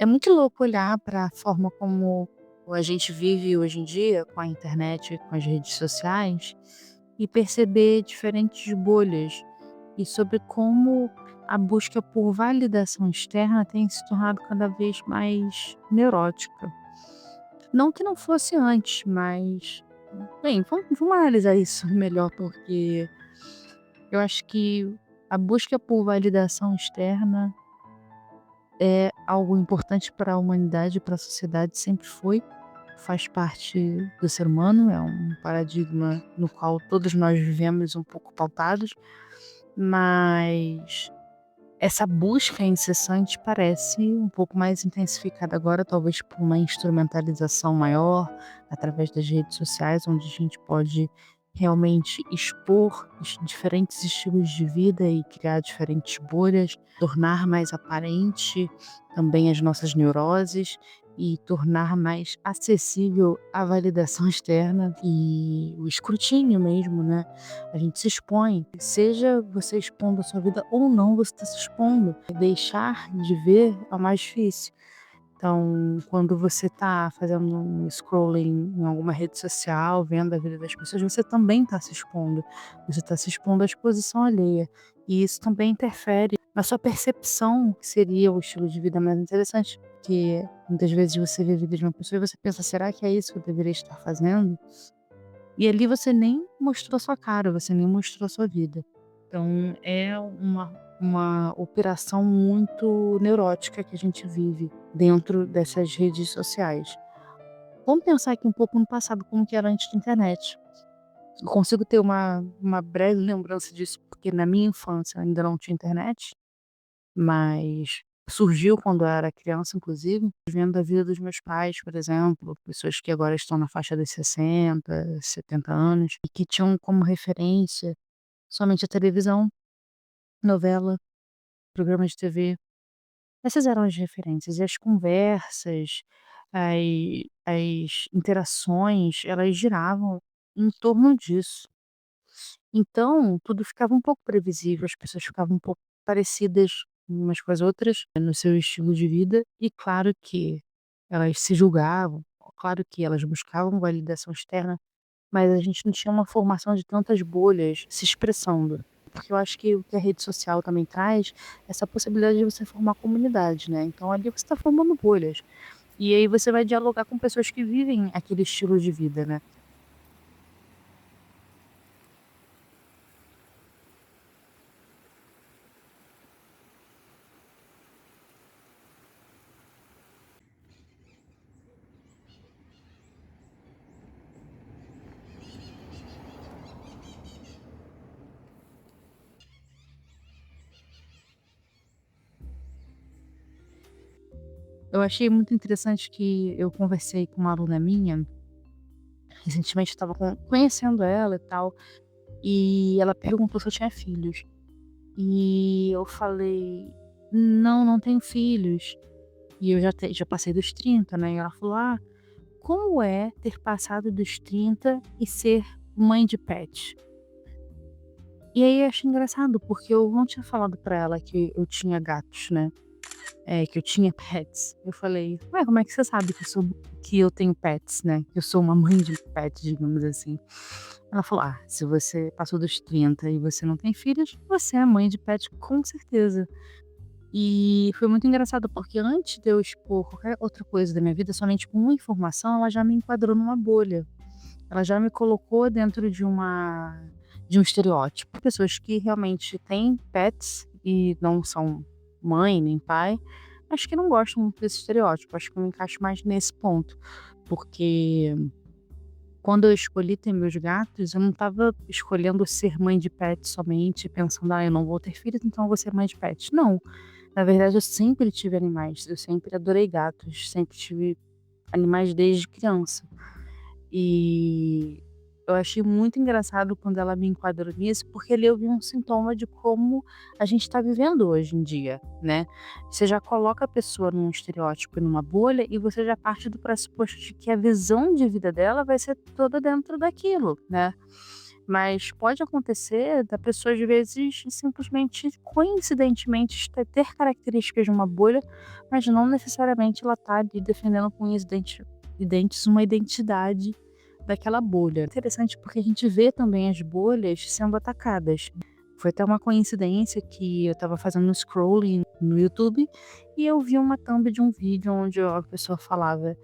É muito louco olhar para a forma como a gente vive hoje em dia com a internet, com as redes sociais, e perceber diferentes bolhas e sobre como a busca por validação externa tem se tornado cada vez mais neurótica. Não que não fosse antes, mas, bem, vamos analisar isso melhor, porque eu acho que a busca por validação externa é algo importante para a humanidade, para a sociedade, sempre foi, faz parte do ser humano, é um paradigma no qual todos nós vivemos um pouco pautados, mas essa busca incessante parece um pouco mais intensificada agora, talvez por uma instrumentalização maior, através das redes sociais, onde a gente pode realmente expor os diferentes estilos de vida e criar diferentes bolhas, tornar mais aparente também as nossas neuroses e tornar mais acessível a validação externa e o escrutínio mesmo, né? A gente se expõe, seja você expondo a sua vida ou não, você está se expondo. Deixar de ver é o mais difícil. Então, quando você está fazendo um scrolling em alguma rede social, vendo a vida das pessoas, você também está se expondo. Você está se expondo à exposição alheia. E isso também interfere na sua percepção, que seria o estilo de vida mais interessante. Porque muitas vezes você vê a vida de uma pessoa e você pensa, será que é isso que eu deveria estar fazendo? E ali você nem mostrou a sua cara, você nem mostrou a sua vida. Então é uma operação muito neurótica que a gente vive dentro dessas redes sociais. Vamos pensar aqui um pouco no passado, como que era antes da internet. Eu consigo ter uma breve lembrança disso, porque na minha infância ainda não tinha internet, mas surgiu quando eu era criança, inclusive, vendo a vida dos meus pais, por exemplo, pessoas que agora estão na faixa dos 60, 70 anos, e que tinham como referência somente a televisão, novela, programas de TV. Essas eram as referências e as conversas, as interações, elas giravam em torno disso. Então, tudo ficava um pouco previsível, as pessoas ficavam um pouco parecidas umas com as outras, no seu estilo de vida, e claro que elas se julgavam, claro que elas buscavam validação externa, mas a gente não tinha uma formação de tantas bolhas se expressando. Porque eu acho que o que a rede social também traz, é essa possibilidade de você formar comunidade, né? Então ali você está formando bolhas. E aí você vai dialogar com pessoas que vivem aquele estilo de vida, né? Eu achei muito interessante que eu conversei com uma aluna minha, recentemente eu estava conhecendo ela e tal, e ela perguntou se eu tinha filhos. E eu falei: "Não, não tenho filhos". E eu já passei dos 30, né, e ela falou: "Ah, como é ter passado dos 30 e ser mãe de pet?". E aí eu achei engraçado, porque eu não tinha falado pra ela que eu tinha gatos, né, que eu tinha pets. Eu falei: "Ué, como é que você sabe que eu tenho pets, né, que eu sou uma mãe de pet", digamos assim. Ela falou: "Ah, se você passou dos 30 e você não tem filhos, você é mãe de pet com certeza". E foi muito engraçado, porque antes de eu expor qualquer outra coisa da minha vida, somente com uma informação, ela já me enquadrou numa bolha. Ela já me colocou dentro de um estereótipo. Pessoas que realmente têm pets e não são mãe nem pai, acho que não gostam muito desse estereótipo. Acho que eu me encaixo mais nesse ponto, porque quando eu escolhi ter meus gatos, eu não estava escolhendo ser mãe de pet somente pensando: "Ah, eu não vou ter filhos, então eu vou ser mãe de pet". Não, na verdade eu sempre tive animais, eu sempre adorei gatos, sempre tive animais desde criança. E eu achei muito engraçado quando ela me enquadrou nisso, porque ali eu vi um sintoma de como a gente está vivendo hoje em dia, né. Você já coloca a pessoa num estereótipo e numa bolha, e você já parte do pressuposto de que a visão de vida dela vai ser toda dentro daquilo, né. Mas pode acontecer da pessoa, às vezes, simplesmente, coincidentemente, ter características de uma bolha, mas não necessariamente ela tá ali defendendo com unhas e dentes uma identidade daquela bolha. Interessante porque a gente vê também as bolhas sendo atacadas. Foi até uma coincidência que eu estava fazendo um scrolling no YouTube e eu vi uma thumb de um vídeo onde a pessoa falava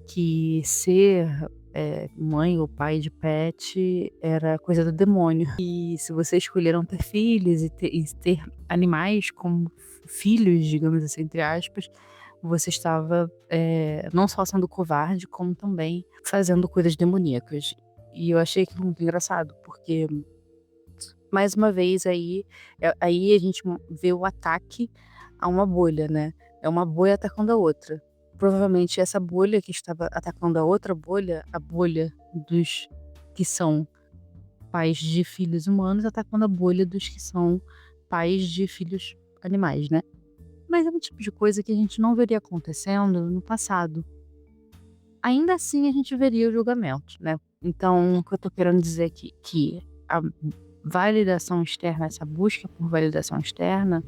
que ser, mãe ou pai de pet era coisa do demônio. E se você escolher não ter filhos e ter animais como filhos, digamos assim, entre aspas, você estava, não só sendo covarde, como também fazendo coisas demoníacas. E eu achei aquilo muito engraçado, porque mais uma vez aí a gente vê o ataque a uma bolha, né, é uma bolha atacando a outra. Provavelmente essa bolha que estava atacando a outra bolha, a bolha dos que são pais de filhos humanos, atacando a bolha dos que são pais de filhos animais, né. Mas é um tipo de coisa que a gente não veria acontecendo no passado. Ainda assim a gente veria o julgamento, né. Então o que eu tô querendo dizer aqui, que a validação externa, essa busca por validação externa,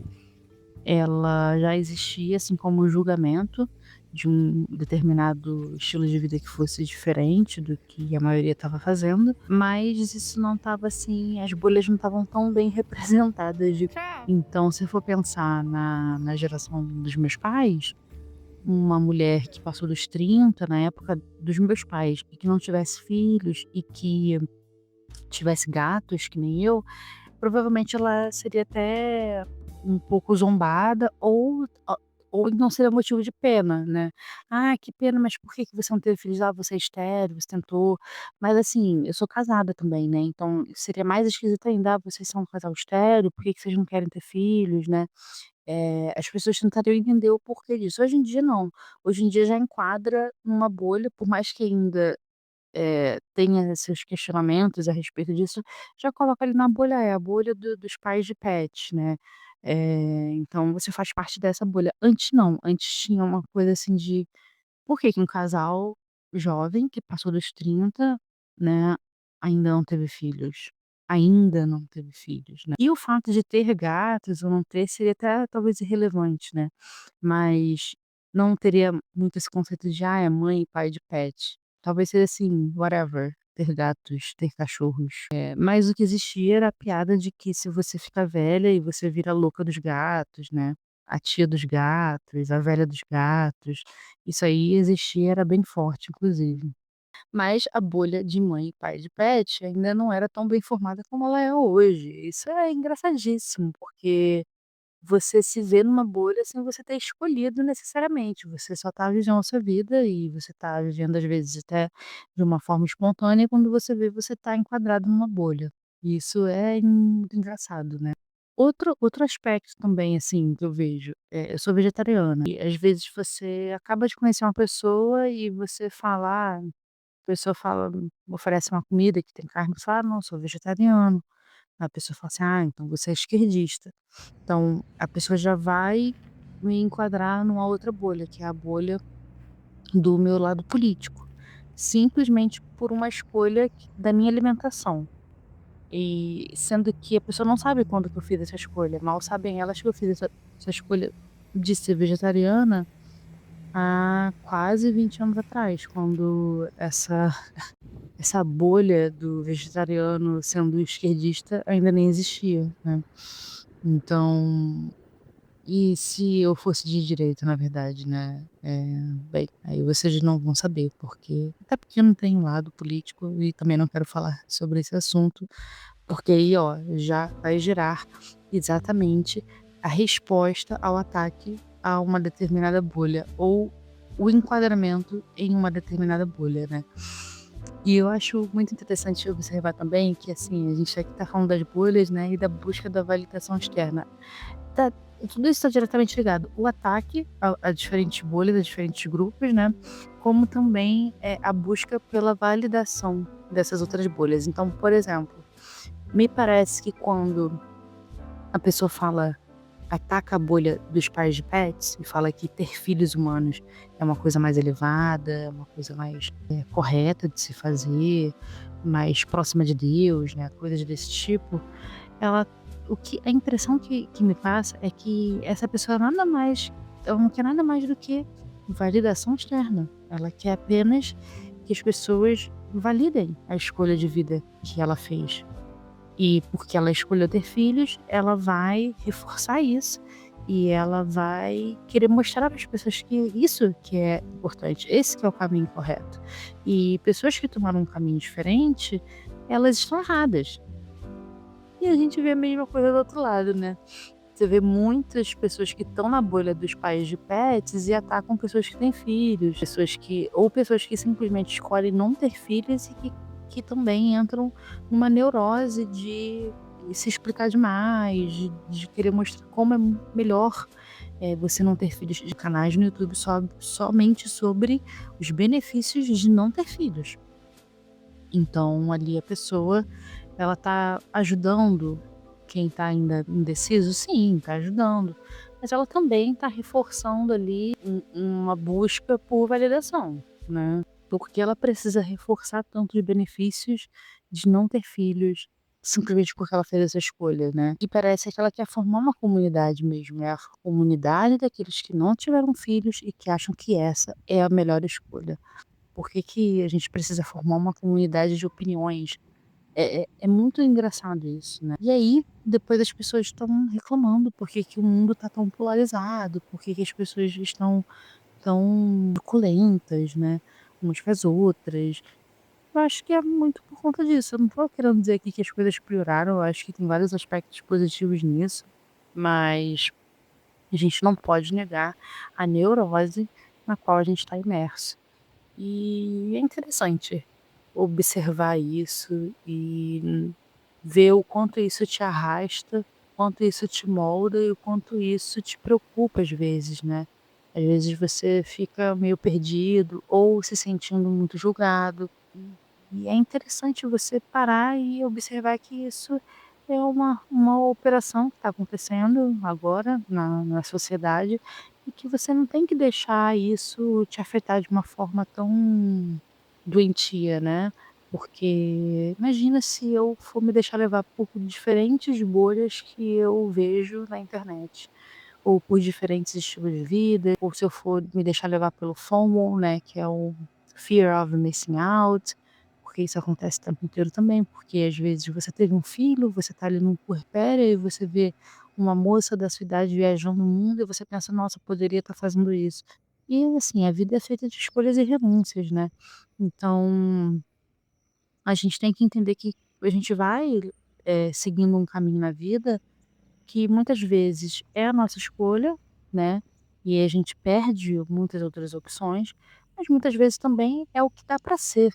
ela já existia, assim como o julgamento de um determinado estilo de vida que fosse diferente do que a maioria estava fazendo, mas isso não estava assim, as bolhas não estavam tão bem representadas. Então, se for pensar na geração dos meus pais, uma mulher que passou dos 30 na época dos meus pais e que não tivesse filhos e que tivesse gatos, que nem eu, provavelmente ela seria até um pouco zombada ou não seria motivo de pena, né. "Ah, que pena, mas por que que você não teve filhos? Ah, você é estéril, você tentou". Mas assim, eu sou casada também, né, então seria mais esquisito ainda: "Ah, vocês são um casal estéril, por que que vocês não querem ter filhos?", né. As pessoas tentariam entender o porquê disso. Hoje em dia não, hoje em dia já enquadra numa bolha, por mais que ainda tenha seus questionamentos a respeito disso, já coloca ali na bolha, é a bolha dos pais de pet, né. Então você faz parte dessa bolha. Antes não, antes tinha uma coisa assim de por que que um casal jovem que passou dos 30, né, ainda não teve filhos? Ainda não teve filhos, né. E o fato de ter gatos ou não ter seria até talvez irrelevante, né, mas não teria muito esse conceito de: "Ah, é mãe e pai de pet". Talvez seja assim, whatever, ter gatos, ter cachorros. Mas o que existia era a piada de que se você fica velha e você vira a louca dos gatos, né, a tia dos gatos, a velha dos gatos. Isso aí existia, era bem forte inclusive. Mas a bolha de mãe e pai de pet ainda não era tão bem formada como ela é hoje. Isso é engraçadíssimo, porque você se vê numa bolha sem você ter escolhido necessariamente, você só tá vivendo a sua vida e você tá vivendo às vezes até de uma forma espontânea, e quando você vê você tá enquadrado numa bolha. E isso é muito engraçado, né. Outro aspecto também, assim, que eu vejo, eu sou vegetariana e às vezes você acaba de conhecer uma pessoa e você fala: "Ah", a pessoa fala, oferece uma comida que tem carne, você fala: "Ah, não, sou vegetariano". A pessoa fala assim: "Ah, então você é esquerdista". Então a pessoa já vai me enquadrar numa outra bolha, que é a bolha do meu lado político, simplesmente por uma escolha da minha alimentação. E sendo que a pessoa não sabe quando que eu fiz essa escolha, mal sabem elas que eu fiz essa escolha de ser vegetariana há quase 20 anos atrás, quando essa bolha do vegetariano sendo esquerdista ainda nem existia, né. Então, e se eu fosse de direita, na verdade, né, bem, aí vocês não vão saber, porque eu não tenho lado político e também não quero falar sobre esse assunto, porque aí, ó, já vai gerar exatamente a resposta ao ataque a uma determinada bolha ou o enquadramento em uma determinada bolha, né. E eu acho muito interessante observar também que, assim, a gente aqui tá falando das bolhas, né, e da busca da validação externa. Tá, tudo isso está diretamente ligado. O ataque a diferentes bolhas, a diferentes grupos, né, como também, a busca pela validação dessas outras bolhas. Então, por exemplo, me parece que quando a pessoa fala ataca a bolha dos pais de pets e fala que ter filhos humanos é uma coisa mais elevada, é uma coisa mais, correta de se fazer, mais próxima de Deus, né, coisas desse tipo, ela a impressão que me passa é que essa pessoa ela não quer nada mais do que validação externa. Ela quer apenas que as pessoas validem a escolha de vida que ela fez. E porque ela escolheu ter filhos, ela vai reforçar isso, e ela vai querer mostrar para as pessoas que isso que é importante, esse que é o caminho correto. E pessoas que tomaram um caminho diferente, elas estão erradas. E a gente vê a mesma coisa do outro lado, né. Você vê muitas pessoas que estão na bolha dos pais de pets e atacam pessoas que têm filhos, pessoas que simplesmente escolhem não ter filhos e que também entram numa neurose de se explicar demais, de querer mostrar como é melhor, você não ter filhos, de canais no YouTube somente sobre os benefícios de não ter filhos. Então ali a pessoa, ela tá ajudando quem tá ainda indeciso? Sim, tá ajudando, mas ela também tá reforçando ali uma busca por validação, né. Porque ela precisa reforçar tanto os benefícios de não ter filhos, simplesmente porque ela fez essa escolha, né. E parece que ela quer formar uma comunidade mesmo, é a comunidade daqueles que não tiveram filhos e que acham que essa é a melhor escolha. Por que que a gente precisa formar uma comunidade de opiniões? É muito engraçado isso, né. E aí, depois as pessoas estão reclamando por que que o mundo tá tão polarizado, por que que as pessoas estão tão truculentas, né, umas com as outras. Eu acho que é muito por conta disso. Eu não tô querendo dizer aqui que as coisas pioraram, eu acho que tem vários aspectos positivos nisso, mas a gente não pode negar a neurose na qual a gente está imerso. E é interessante observar isso e ver o quanto isso te arrasta, o quanto isso te molda e o quanto isso te preocupa às vezes, né. Às vezes você fica meio perdido ou se sentindo muito julgado, e é interessante você parar e observar que isso é uma operação que está acontecendo agora na sociedade e que você não tem que deixar isso te afetar de uma forma tão doentia, né. Porque imagina se eu for me deixar levar por diferentes bolhas que eu vejo na internet, ou por diferentes estilos de vida, ou se eu for me deixar levar pelo FOMO, né, que é o Fear of Missing Out, porque isso acontece o tempo inteiro também, porque às vezes você teve um filho, você tá ali no puerpério e você vê uma moça da sua idade viajando o mundo e você pensa: "Nossa, poderia estar fazendo isso". E assim, a vida é feita de escolhas e renúncias, né. Então, a gente tem que entender que a gente vai, seguindo um caminho na vida que muitas vezes é a nossa escolha, né, e a gente perde muitas outras opções, mas muitas vezes também é o que dá para ser.